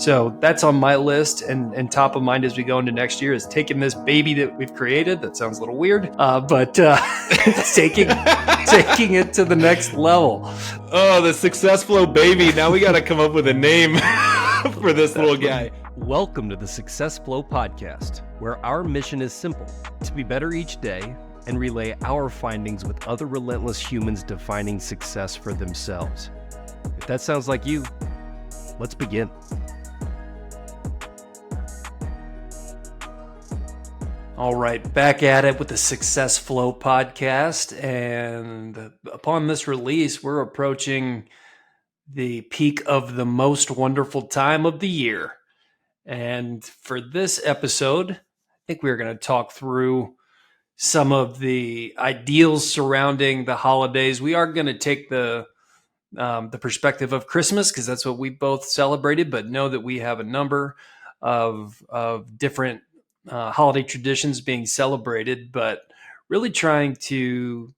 So that's on my list, and top of mind as we go into next year is taking this baby that we've created. That sounds a little weird, but taking it to the next level. Oh, the SuccessFlow baby. Now we got to come up with a name for this little guy. Welcome to the SuccessFlow podcast, where our mission is simple: to be better each day and relay our findings with other relentless humans defining success for themselves. If that sounds like you, let's begin. All right, back at it with the SuccessFlow podcast, and upon this release, we're approaching the peak of the most wonderful time of the year. And for this episode, I think we're going to talk through some of the ideals surrounding the holidays. We are going to take the perspective of Christmas because that's what we both celebrated, but know that we have a number of different holiday traditions being celebrated, but really trying to,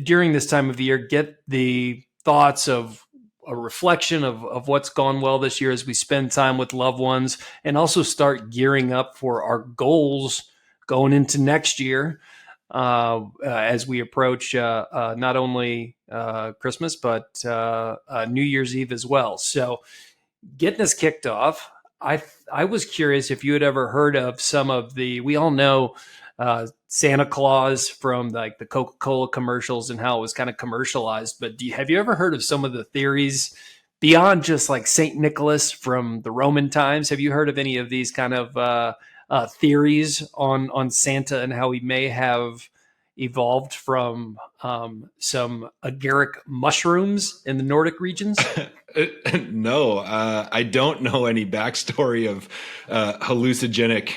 during this time of the year, get the thoughts of a reflection of what's gone well this year as we spend time with loved ones, and also start gearing up for our goals going into next year as we approach not only Christmas, but New Year's Eve as well. So getting us kicked off, I was curious if you had ever heard of some of we all know Santa Claus from like the Coca-Cola commercials and how it was kind of commercialized, but have you ever heard of some of the theories beyond just like Saint Nicholas from the Roman times? Have you heard of any of these kind of theories on Santa and how he may have evolved from some agaric mushrooms in the Nordic regions? No, I don't know any backstory of hallucinogenic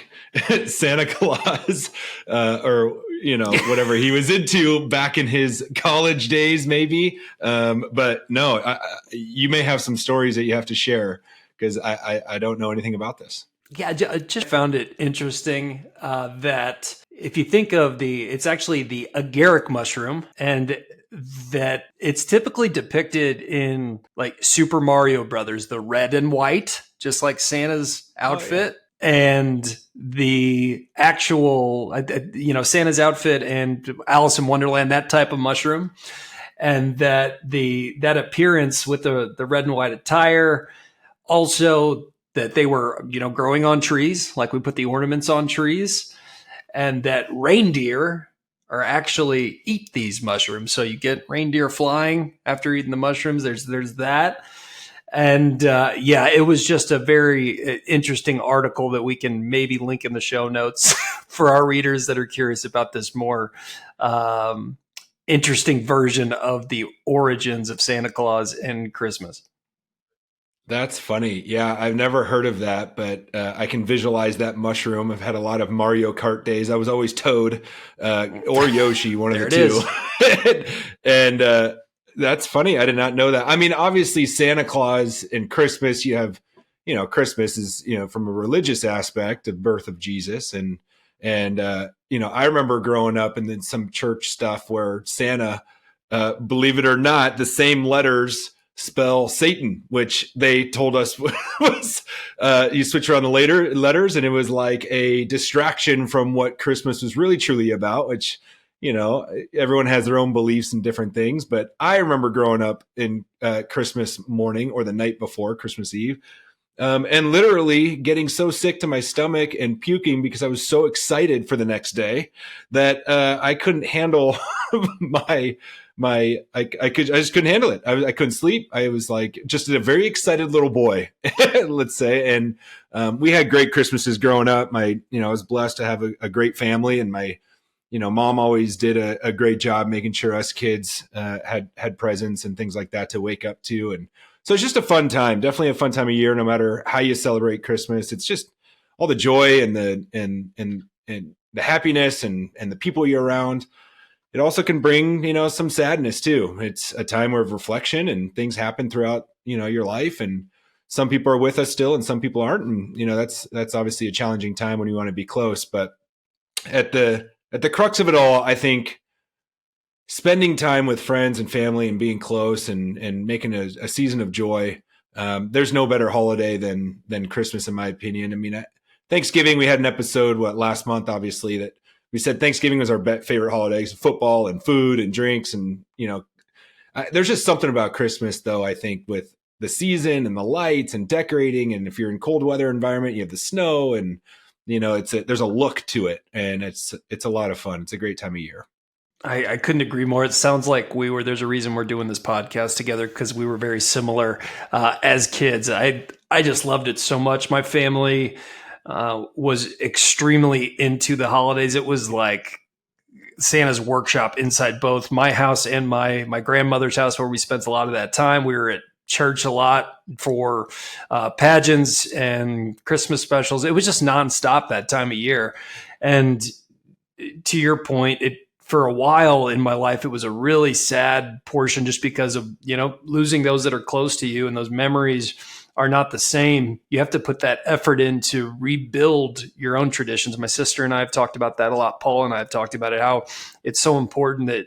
Santa Claus or whatever he was into back in his college days, maybe. But no, you may have some stories that you have to share because I don't know anything about this. Yeah, I just found it interesting that if you think of it's actually the agaric mushroom, and that it's typically depicted in like Super Mario Brothers, the red and white, just like Santa's outfit. Oh, yeah. And the actual, Santa's outfit and Alice in Wonderland, that type of mushroom. And that that appearance with the red and white attire, also that they were, growing on trees, like we put the ornaments on trees, and that reindeer are actually eat these mushrooms. So you get reindeer flying after eating the mushrooms. There's that. And it was just a very interesting article that we can maybe link in the show notes for our readers that are curious about this more interesting version of the origins of Santa Claus and Christmas. That's funny. Yeah, I've never heard of that, but I can visualize that mushroom. I've had a lot of Mario Kart days. I was always Toad or Yoshi, one of the two. And that's funny. I did not know that. I mean, obviously Santa Claus and Christmas, you have, Christmas is, from a religious aspect, the birth of Jesus. And I remember growing up and then some church stuff where Santa, believe it or not, the same letters spell Satan, which they told us was you switch around the letters and it was like a distraction from what Christmas was really truly about, which, everyone has their own beliefs and different things. But I remember growing up in Christmas morning or the night before Christmas Eve and literally getting so sick to my stomach and puking because I was so excited for the next day that I couldn't handle I just couldn't handle it. I couldn't sleep. I was like just a very excited little boy, let's say. And we had great Christmases growing up. I was blessed to have a great family, and my, mom always did a great job making sure us kids had presents and things like that to wake up to. And so it's just a fun time, definitely a fun time of year, no matter how you celebrate Christmas. It's just all the joy and the happiness and the people you're around. It also can bring, some sadness too. It's a time of reflection and things happen throughout, your life, and some people are with us still and some people aren't. And, that's obviously a challenging time when you want to be close, but at the crux of it all, I think spending time with friends and family and being close and making a season of joy There's no better holiday than Christmas, in my opinion. I mean, Thanksgiving, we had an episode last month, obviously, that we said Thanksgiving was our favorite holidays, football and food and drinks. And, there's just something about Christmas, though, I think, with the season and the lights and decorating. And if you're in cold weather environment, you have the snow and, there's a look to it, and it's a lot of fun. It's a great time of year. I couldn't agree more. It sounds like there's a reason we're doing this podcast together, because we were very similar as kids. I just loved it so much. My family was extremely into the holidays. It was like Santa's workshop inside both my house and my grandmother's house, where we spent a lot of that time. We were at church a lot for pageants and Christmas specials. It was just nonstop that time of year. And to your point, for a while in my life, it was a really sad portion, just because of, losing those that are close to you, and those memories are not the same. You have to put that effort in to rebuild your own traditions. My sister and I have talked about that a lot. Paul and I have talked about it, how it's so important that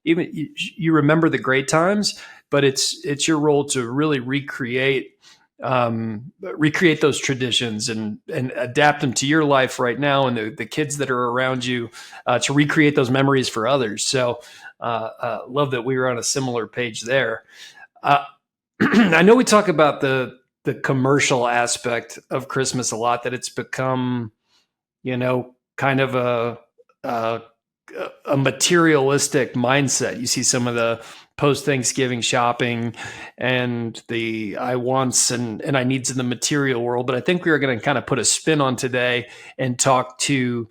even you remember the great times, but it's your role to really recreate those traditions and adapt them to your life right now, and the kids that are around you, to recreate those memories for others. So love that we were on a similar page there. I know we talk about the commercial aspect of Christmas a lot, that it's become, kind of a materialistic mindset. You see some of the post-Thanksgiving shopping and the I wants and I needs in the material world. But I think we are going to kind of put a spin on today and talk to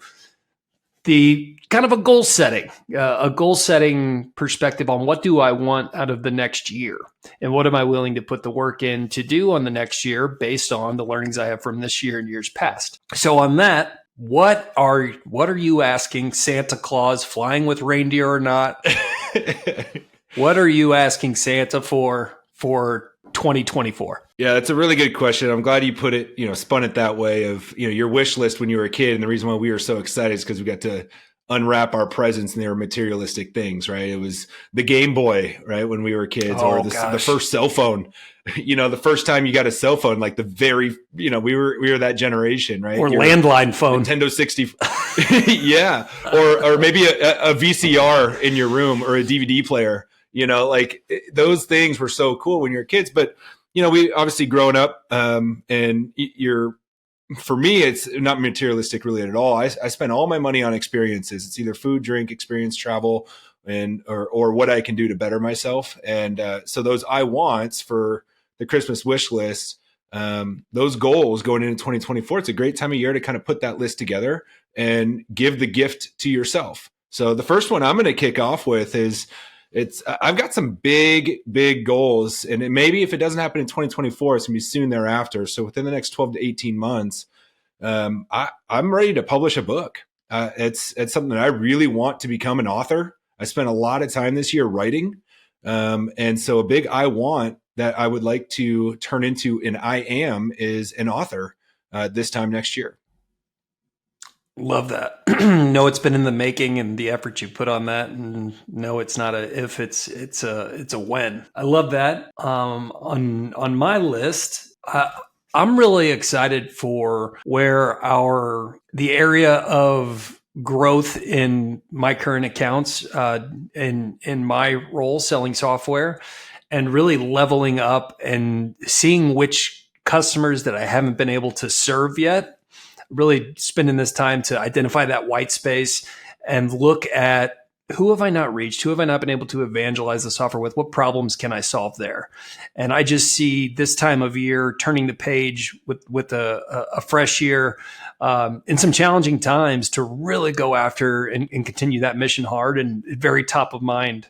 the kind of a goal setting perspective on what do I want out of the next year, and what am I willing to put the work in to do on the next year based on the learnings I have from this year and years past. So on that, what are you asking Santa Claus, flying with reindeer or not? What are you asking Santa for 2024? Yeah, that's a really good question. I'm glad you put it, spun it that way of, your wish list when you were a kid. And the reason why we were so excited is because we got to unwrap our presents, and they were materialistic things, right? It was the Game Boy, right? When we were kids, or the first cell phone, the first time you got a cell phone, like the very, we were that generation, right? Or landline phone. Nintendo 60. Yeah. Or maybe a VCR in your room, or a DVD player, like those things were so cool when you're kids. But, we obviously growing up, and for me, it's not materialistic really at all. I spend all my money on experiences. It's either food, drink, experience, travel, or what I can do to better myself. And so those I wants for the Christmas wish list, those goals going into 2024, it's a great time of year to kind of put that list together and give the gift to yourself. So the first one I'm going to kick off with is, I've got some big goals, and maybe if it doesn't happen in 2024, it's gonna be soon thereafter. So within the next 12 to 18 months, I'm ready to publish a book. It's something that I really want to become an author. I spent a lot of time this year writing. And so a big I want that I would like to turn into an I am is an author this time next year. Love that. No, it's been in the making, and the effort you put on that. And no, it's not a if, it's a when. I love that. On my list, I'm really excited for where the area of growth in my current accounts, in my role selling software, and really leveling up and seeing which customers that I haven't been able to serve yet. Really spending this time to identify that white space and look at who have I not reached? Who have I not been able to evangelize the software with? What problems can I solve there? And I just see this time of year turning the page with a fresh year, in some challenging times, to really go after and continue that mission hard, and very top of mind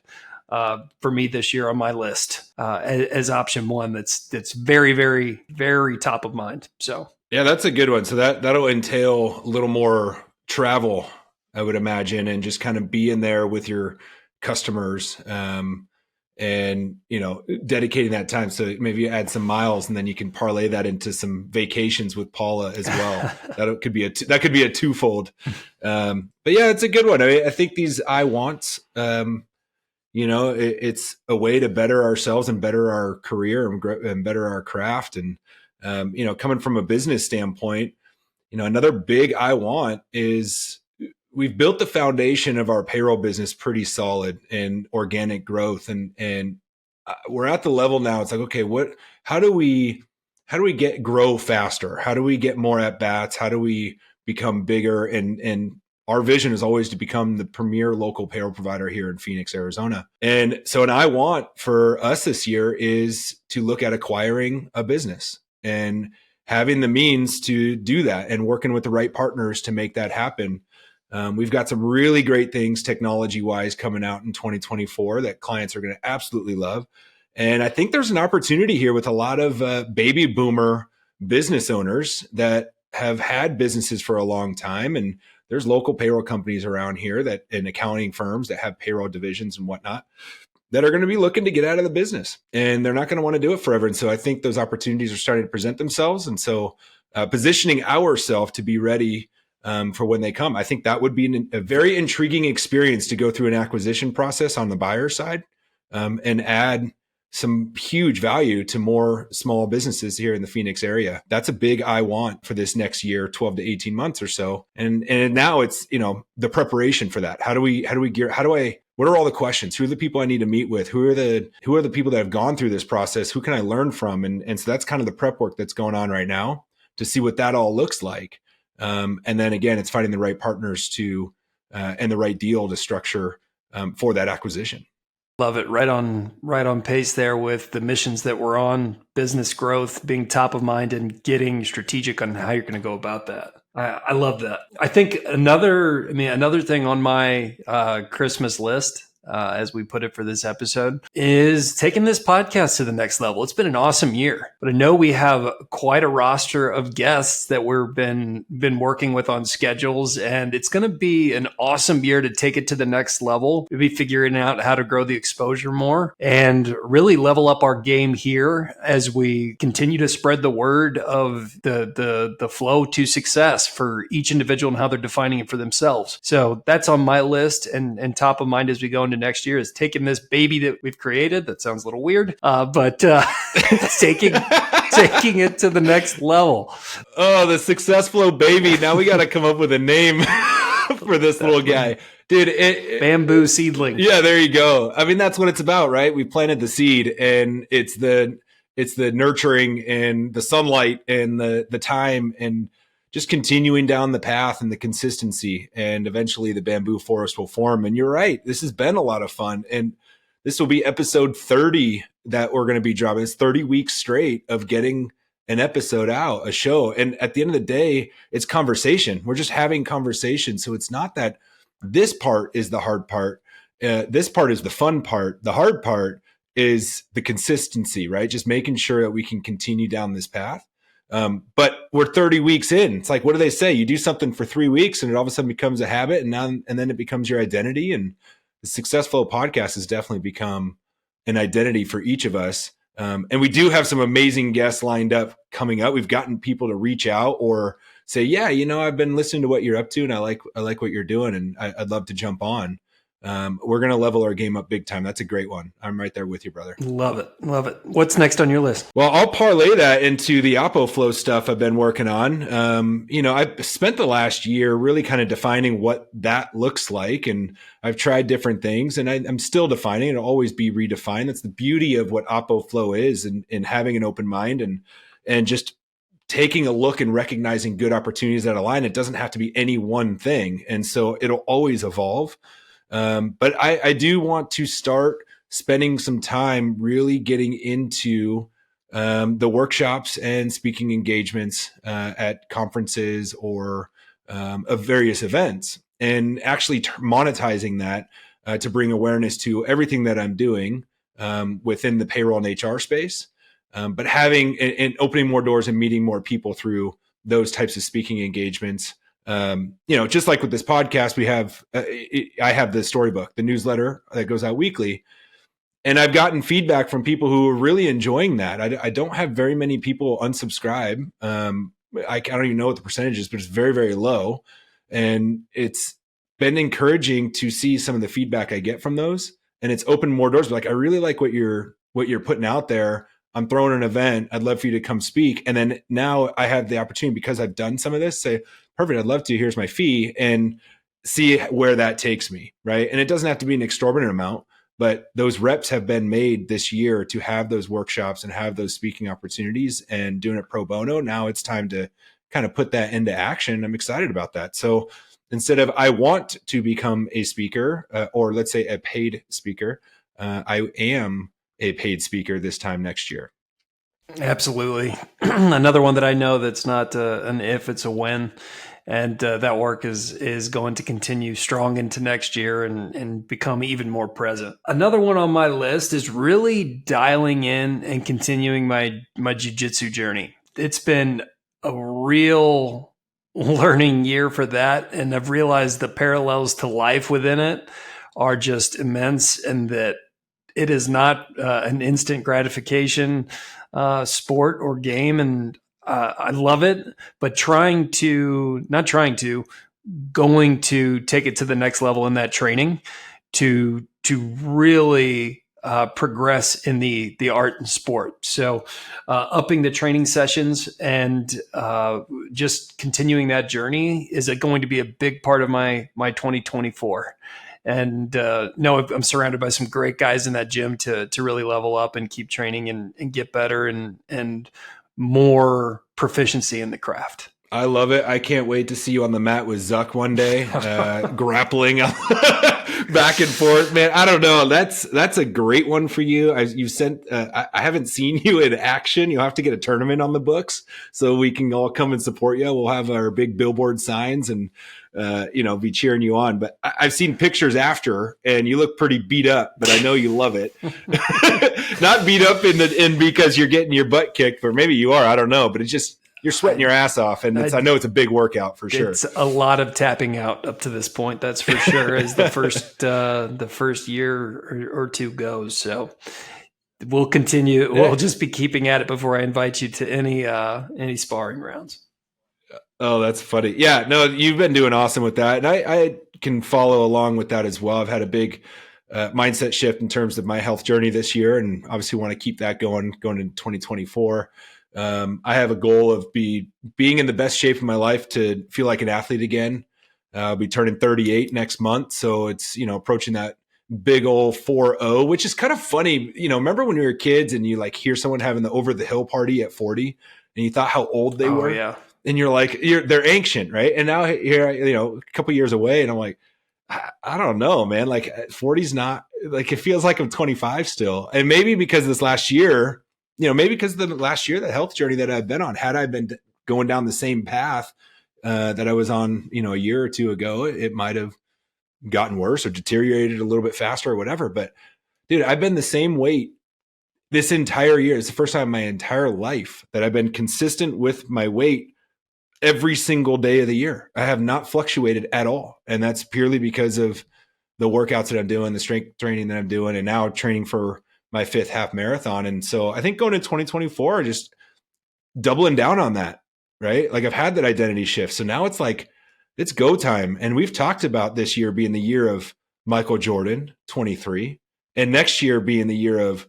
for me this year on my list as option one. That's very, very, very top of mind. So. Yeah, that's a good one. So that'll entail a little more travel, I would imagine, and just kind of being there with your customers, and dedicating that time. So maybe you add some miles, and then you can parlay that into some vacations with Paula as well. That could be a twofold. But yeah, it's a good one. I think these I wants, It's a way to better ourselves and better our career and better our craft. And, coming from a business standpoint, another big I want is we've built the foundation of our payroll business pretty solid in organic growth. And we're at the level now. It's like, okay, how do we grow faster? How do we get more at bats? How do we become bigger? And our vision is always to become the premier local payroll provider here in Phoenix, Arizona. And so, I want for us this year is to look at acquiring a business and having the means to do that and working with the right partners to make that happen. We've got some really great things technology wise coming out in 2024 that clients are going to absolutely love. And I think there's an opportunity here with a lot of baby boomer business owners that have had businesses for a long time. And there's local payroll companies around here and accounting firms that have payroll divisions and whatnot that are going to be looking to get out of the business, and they're not going to want to do it forever. And so I think those opportunities are starting to present themselves. And so positioning ourselves to be ready for when they come, I think that would be a very intriguing experience to go through an acquisition process on the buyer side and add some huge value to more small businesses here in the Phoenix area. That's a big I want for this next year, 12 to 18 months or so. And now it's, the preparation for that. What are all the questions? Who are the people I need to meet with? Who are the people that have gone through this process? Who can I learn from? And so that's kind of the prep work that's going on right now to see what that all looks like. And then again, it's finding the right partners and the right deal to structure for that acquisition. Love it. Right on pace there with the missions that we're on, business growth being top of mind and getting strategic on how you're going to go about that. I love that. I think another thing on my Christmas list, as we put it for this episode, is taking this podcast to the next level. It's been an awesome year, but I know we have quite a roster of guests that we've been working with on schedules, and it's going to be an awesome year to take it to the next level. We'll be figuring out how to grow the exposure more and really level up our game here as we continue to spread the word of the flow to success for each individual and how they're defining it for themselves. So that's on my list and top of mind as we go into next year is taking this baby that we've created. That sounds a little weird, but taking it to the next level. Oh, the SuccessFlow baby. Now we got to come up with a name for this little guy. Dude, bamboo seedling. Yeah, there you go. I mean, that's what it's about, right? We planted the seed, and it's the nurturing and the sunlight and the time and just continuing down the path and the consistency, and eventually the bamboo forest will form. And you're right. This has been a lot of fun. And this will be episode 30 that we're going to be dropping. It's 30 weeks straight of getting an episode out, a show. And at the end of the day, it's conversation. We're just having conversation. So it's not that this part is the hard part. This part is the fun part. The hard part is the consistency, right? Just making sure that we can continue down this path. But we're 30 weeks in. It's like, what do they say? You do something for 3 weeks and it all of a sudden becomes a habit, and then it becomes your identity. And the SuccessFlow podcast has definitely become an identity for each of us. And we do have some amazing guests lined up coming up. We've gotten people to reach out or say, yeah, I've been listening to what you're up to and I like what you're doing and I'd love to jump on. We're going to level our game up big time. That's a great one. I'm right there with you, brother. Love it. Love it. What's next on your list? Well, I'll parlay that into the OppoFlow stuff I've been working on. I've spent the last year really kind of defining what that looks like. And I've tried different things and I'm still defining. It'll always be redefined. That's the beauty of what OppoFlow is and having an open mind and just taking a look and recognizing good opportunities that align. It doesn't have to be any one thing. And so it'll always evolve. But I do want to start spending some time really getting into the workshops and speaking engagements at conferences or of various events, and actually monetizing that to bring awareness to everything that I'm doing within the payroll and HR space, but having and opening more doors and meeting more people through those types of speaking engagements. Just like with this podcast, I have the storybook, the newsletter that goes out weekly. And I've gotten feedback from people who are really enjoying that. I don't have very many people unsubscribe. I don't even know what the percentage is, but it's very, very low. And it's been encouraging to see some of the feedback I get from those and it's opened more doors. Like, I really like what you're putting out there. I'm throwing an event. I'd love for you to come speak. And then now I have the opportunity, because I've done some of this, say, perfect, I'd love to, here's my fee, and see where that takes me. Right. And it doesn't have to be an exorbitant amount, but those reps have been made this year to have those workshops and have those speaking opportunities and doing it pro bono. Now it's time to kind of put that into action. I'm excited about that. So instead of, I want to become a speaker, or let's say a paid speaker, I am a paid speaker this time next year. Absolutely. Another one that I know that's not an if, it's a when. And that work is going to continue strong into next year and become even more present. Another one on my list is really dialing in and continuing my jiu-jitsu journey. It's been a real learning year for that. And I've realized the parallels to life within it are just immense, and that it is not an instant gratification sport or game. And I love it, but going to take it to the next level in that training to really progress in the art and sport. So upping the training sessions and just continuing that journey is going to be a big part of my 2024. And no, I'm surrounded by some great guys in that gym to really level up and keep training and get better and more proficiency in the craft. I love it. I can't wait to see you on the mat with Zuck one day, grappling back and forth, man. I don't know. That's a great one for you. I haven't seen you in action. You'll have to get a tournament on the books so we can all come and support you. We'll have our big billboard signs and, be cheering you on. But I've seen pictures after, and you look pretty beat up, but I know you love it. Not beat up in because you're getting your butt kicked, or maybe you are. I don't know, but it's just, you're sweating your ass off, and I know it's a big workout for sure. It's a lot of tapping out up to this point, that's for sure, as the first year or two goes. So we'll continue. Yeah. We'll just be keeping at it before I invite you to any sparring rounds. Oh, that's funny. Yeah, no, you've been doing awesome with that, and I can follow along with that as well. I've had a big mindset shift in terms of my health journey this year, and obviously want to keep that going into 2024. I have a goal of being in the best shape of my life to feel like an athlete again. I'll be turning 38 next month. So it's, approaching that big old 4-0, which is kind of funny. Remember when we were kids and you like hear someone having the over the hill party at 40 and you thought how old they were? Yeah. And you're like, they're ancient, right? And now here, a couple years away and I'm like, I don't know, man. Like 40's not like, it feels like I'm 25 still. And maybe because this last year, maybe because the last year, that health journey that I've been on, had I been going down the same path that I was on, a year or two ago, it might have gotten worse or deteriorated a little bit faster or whatever. But dude, I've been the same weight this entire year. It's the first time in my entire life that I've been consistent with my weight every single day of the year. I have not fluctuated at all. And that's purely because of the workouts that I'm doing, the strength training that I'm doing, and now training for my 5th half marathon. And so I think going into 2024, just doubling down on that, right? Like I've had that identity shift. So now it's like, it's go time. And we've talked about this year being the year of Michael Jordan, 23, and next year being the year of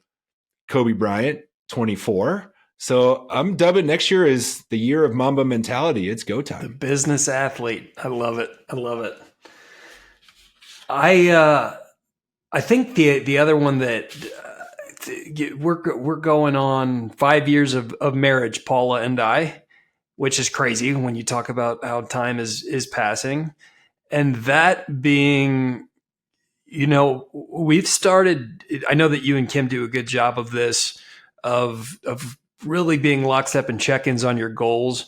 Kobe Bryant, 24. So I'm dubbing next year as the year of Mamba mentality. It's go time. The business athlete. I love it. I think the other one that we're going on 5 years of marriage, Paula and I, which is crazy when you talk about how time is passing. And that being, we've started, I know that you and Kim do a good job of this, of really being lockstep and check-ins on your goals.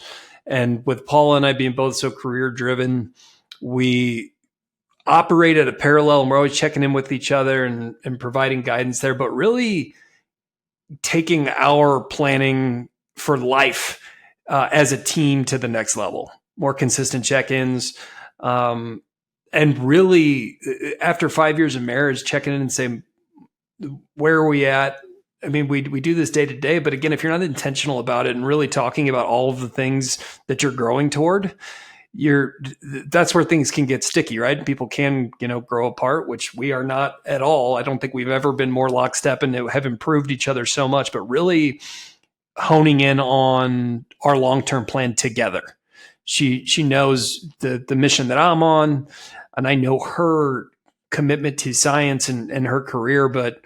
And with Paula and I being both so career driven, we operate at a parallel, and we're always checking in with each other and providing guidance there, but really taking our planning for life as a team to the next level, more consistent check-ins. And really, after 5 years of marriage, checking in and saying, where are we at? I mean, we do this day to day, but again, if you're not intentional about it and really talking about all of the things that you're growing toward, that's where things can get sticky, right? People can, grow apart, which we are not at all. I don't think we've ever been more lockstep and have improved each other so much, but really honing in on our long-term plan together. She knows the mission that I'm on, and I know her commitment to science and her career, but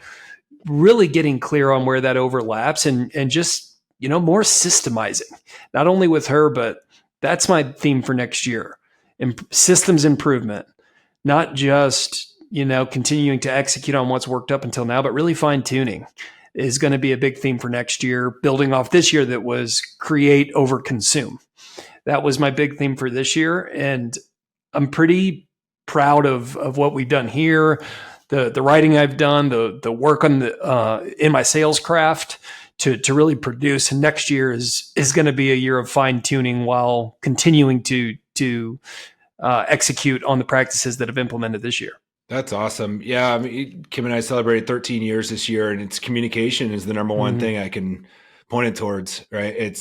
really getting clear on where that overlaps and just, more systemizing, not only with her, but that's my theme for next year. Systems improvement, not just, continuing to execute on what's worked up until now, but really fine tuning is going to be a big theme for next year, building off this year that was create over consume. That was my big theme for this year. And I'm pretty proud of what we've done here, the writing I've done, the work on in my sales craft to really produce. And next year is going to be a year of fine tuning while continuing to execute on the practices that have implemented this year. That's awesome. Yeah, I mean, Kim and I celebrated 13 years this year, and it's communication is the number one thing I can point it towards. Right?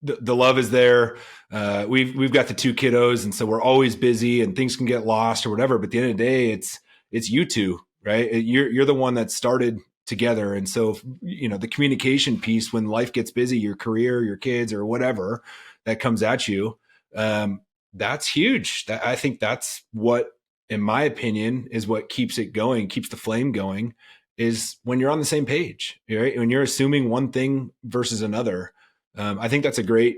The love is there. We've got the 2 kiddos, and so we're always busy, and things can get lost or whatever. But at the end of the day, it's you two, right? You're the one that started together, and so the communication piece when life gets busy, your career, your kids, or whatever that comes at you, that's huge. I think that's what, in my opinion, is what keeps it going, keeps the flame going, is when you're on the same page, right? When you're assuming one thing versus another. I think that's a great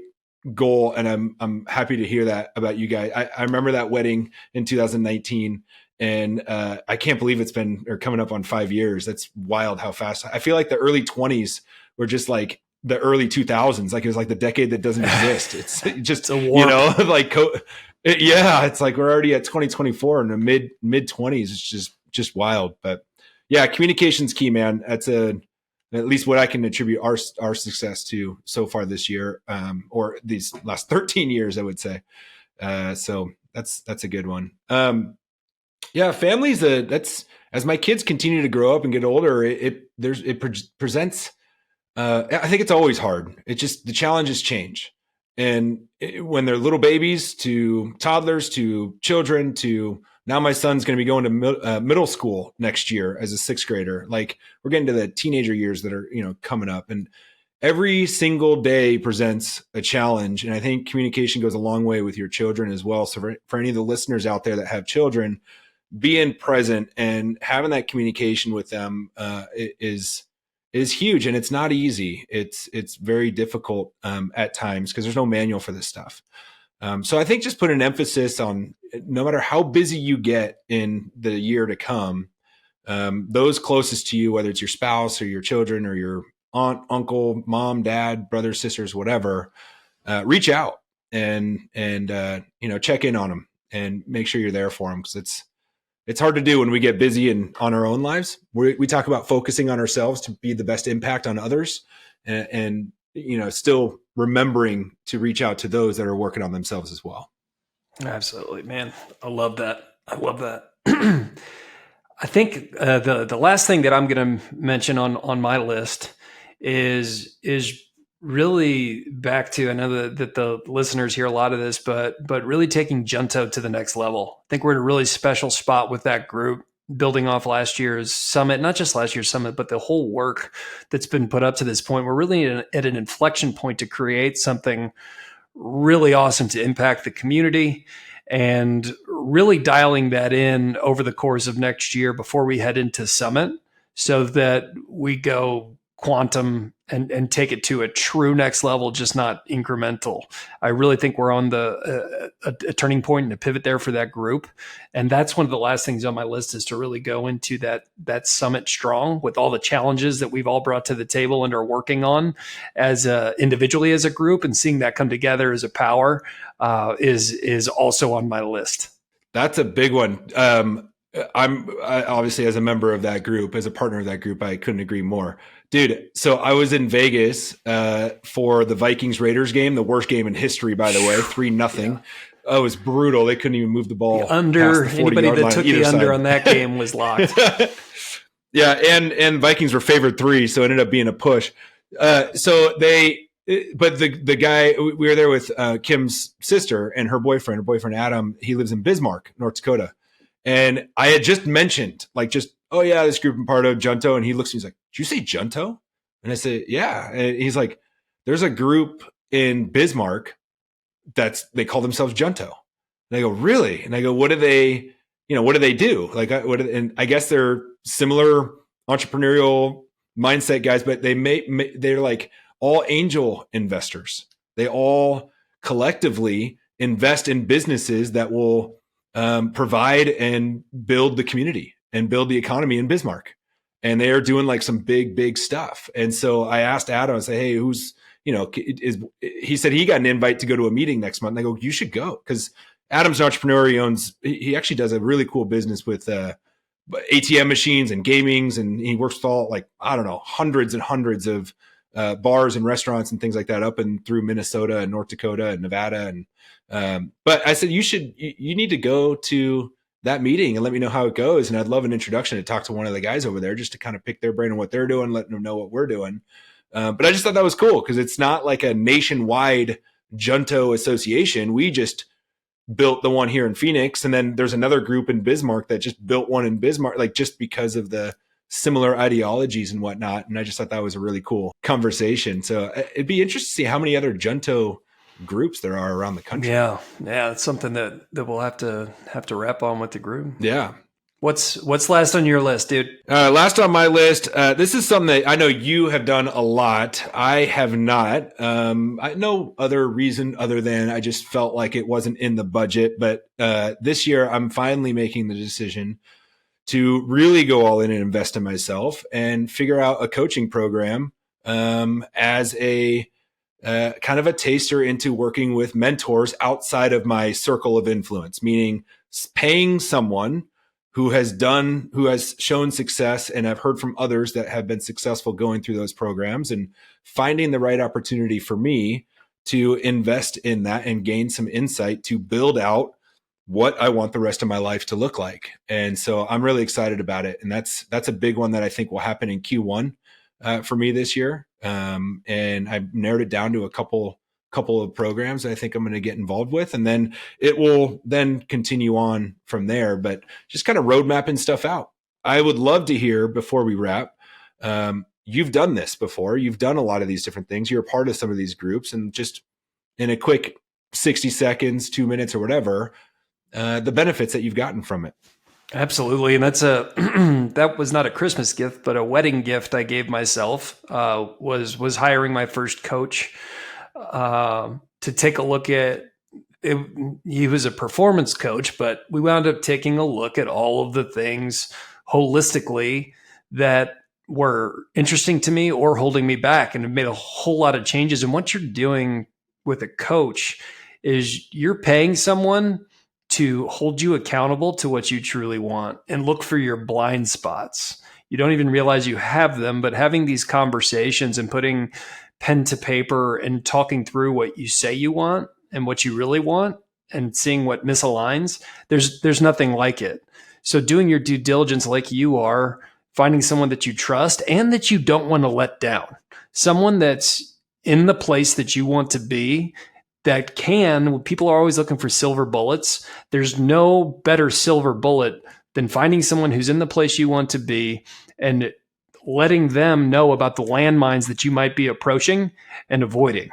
goal, and I'm happy to hear that about you guys. I remember that wedding in 2019, and I can't believe it's been coming up on 5 years. That's wild how fast. I feel like the early 20s were just like the early 2000s, like it was like the decade that doesn't exist. It's just like it's like we're already at 2024 in the mid 20s. It's just wild. But yeah, communication's key, man. That's at least what I can attribute our success to so far this year, or these last 13 years, I would say. So that's a good one. Yeah, families. That's, as my kids continue to grow up and get older, it presents. I think it's always hard. It's just the challenges change, and when they're little babies to toddlers to children to now my son's going to be going to middle school next year as a 6th grader. Like we're getting to the teenager years that are, coming up, and every single day presents a challenge. And I think communication goes a long way with your children as well. So for any of the listeners out there that have children, being present and having that communication with them is huge. And it's not easy. It's very difficult at times because there's no manual for this stuff. So I think just put an emphasis on, no matter how busy you get in the year to come, those closest to you, whether it's your spouse or your children or your aunt, uncle, mom, dad, brothers, sisters, whatever, reach out and check in on them and make sure you're there for them, because it's hard to do when we get busy and on our own lives. We talk about focusing on ourselves to be the best impact on others, and still remembering to reach out to those that are working on themselves as well. Absolutely, man. I love that. I think the last thing that I'm going to mention on my list is really back to, I know that the listeners hear a lot of this, but really taking Junto to the next level. I think we're in a really special spot with that group, building off last year's summit, not just last year's summit, but the whole work that's been put up to this point. We're really at an inflection point to create something really awesome to impact the community, and really dialing that in over the course of next year before we head into summit, so that we go quantum and take it to a true next level, just not incremental. I really think we're on a turning point and a pivot there for that group. And that's one of the last things on my list, is to really go into that summit strong with all the challenges that we've all brought to the table and are working on as individually as a group, and seeing that come together as a power is also on my list. That's a big one. I obviously, as a member of that group, as a partner of that group, I couldn't agree more. Dude, so I was in Vegas for the Vikings-Raiders game, the worst game in history, by the way, 3-0. Yeah. Oh, it was brutal. They couldn't even move the ball. Anybody that took the under on that game was locked. Yeah, and Vikings were favored 3, so it ended up being a push. So they But the guy, we were there with Kim's sister and her boyfriend Adam. He lives in Bismarck, North Dakota, and I had just mentioned oh yeah, this group I'm part of, Junto, and he looks, he's like, did you say Junto? And I said, yeah, and he's like, there's a group in Bismarck they call themselves Junto. And I go, really? And I go, what do they do? And I guess they're similar entrepreneurial mindset guys, but they're like all angel investors. They all collectively invest in businesses that will provide and build the community and build the economy in Bismarck. And they are doing like some big stuff. And so I asked Adam, I said, hey, he said he got an invite to go to a meeting next month. And I go, you should go. Because Adam's an entrepreneur. He actually does a really cool business with ATM machines and gamings. And he works with all hundreds and hundreds of bars and restaurants and things like that up and through Minnesota and North Dakota and Nevada. And but I said, you need to go to that meeting and let me know how it goes. And I'd love an introduction to talk to one of the guys over there just to kind of pick their brain on what they're doing, letting them know what we're doing. But I just thought that was cool because it's not like a nationwide Junto association. We just built the one here in Phoenix. And then there's another group in Bismarck that just built one in Bismarck, like just because of the similar ideologies and whatnot. And I just thought that was a really cool conversation. So it'd be interesting to see how many other Junto groups there are around the country. Yeah. It's something that we'll have to wrap on with the group. Yeah. What's last on your list, dude? Last on my list, this is something that I know you have done a lot. I have not. No other reason other than I just felt like it wasn't in the budget. But this year, I'm finally making the decision to really go all in and invest in myself and figure out a coaching program as a kind of a taster into working with mentors outside of my circle of influence, meaning paying someone who has shown success, and I've heard from others that have been successful going through those programs, and finding the right opportunity for me to invest in that and gain some insight to build out what I want the rest of my life to look like. And so I'm really excited about it. And that's a big one that I think will happen in Q1 for me this year. And I've narrowed it down to a couple of programs that I think I'm going to get involved with, and then it will then continue on from there, but just kind of road mapping stuff out. I would love to hear before we wrap. You've done this before. You've done a lot of these different things. You're a part of some of these groups, and just in a quick 60 seconds, 2 minutes or whatever, the benefits that you've gotten from it. Absolutely. And that's that was not a Christmas gift, but a wedding gift I gave myself, was hiring my first coach, to take a look at it. He was a performance coach, but we wound up taking a look at all of the things holistically that were interesting to me or holding me back, and it made a whole lot of changes. And what you're doing with a coach is you're paying someone to hold you accountable to what you truly want and look for your blind spots. You don't even realize you have them, but having these conversations and putting pen to paper and talking through what you say you want and what you really want and seeing what misaligns, there's nothing like it. So doing your due diligence like you are, finding someone that you trust and that you don't want to let down, someone that's in the place that you want to be, that people are always looking for silver bullets. There's no better silver bullet than finding someone who's in the place you want to be and letting them know about the landmines that you might be approaching and avoiding.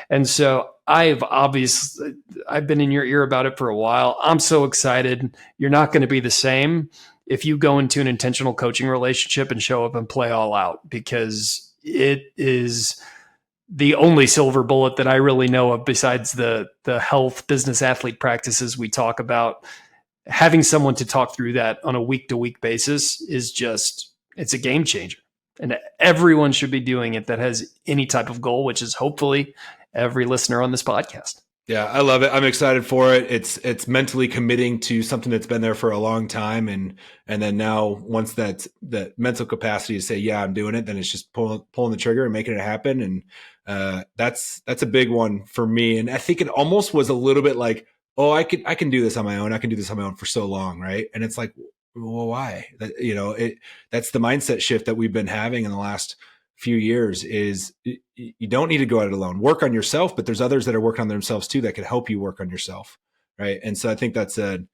And so I've been in your ear about it for a while. I'm so excited. You're not going to be the same if you go into an intentional coaching relationship and show up and play all out, because it is the only silver bullet that I really know of besides the health business athlete practices we talk about. Having someone to talk through that on a week-to-week basis is it's a game changer. And everyone should be doing it that has any type of goal, which is hopefully every listener on this podcast. Yeah, I love it. I'm excited for it. It's mentally committing to something that's been there for a long time. And then now once that mental capacity to say, yeah, I'm doing it, then it's just pulling the trigger and making it happen. And that's a big one for me. And I think it almost was a little bit like, oh, I can do this on my own. I can do this on my own for so long. Right. And it's like, well, why? That's the mindset shift that we've been having in the last few years is you don't need to go at it alone. Work on yourself, but there's others that are working on themselves too that could help you work on yourself, right? And so I think that's a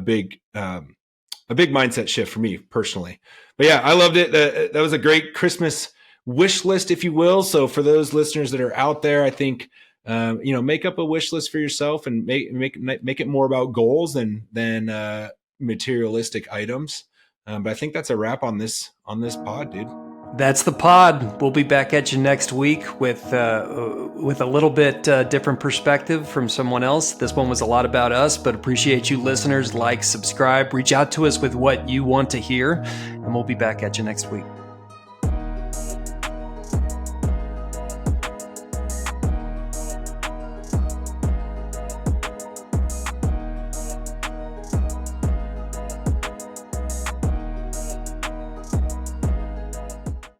big mindset shift for me personally. But yeah, I loved it. That was a great Christmas wish list, if you will. So for those listeners that are out there, I think make up a wish list for yourself and make it more about goals than materialistic items. But I think that's a wrap on this pod, dude. That's the pod. We'll be back at you next week with a little bit different perspective from someone else. This one was a lot about us, but appreciate you listeners. Like, subscribe, reach out to us with what you want to hear, and we'll be back at you next week.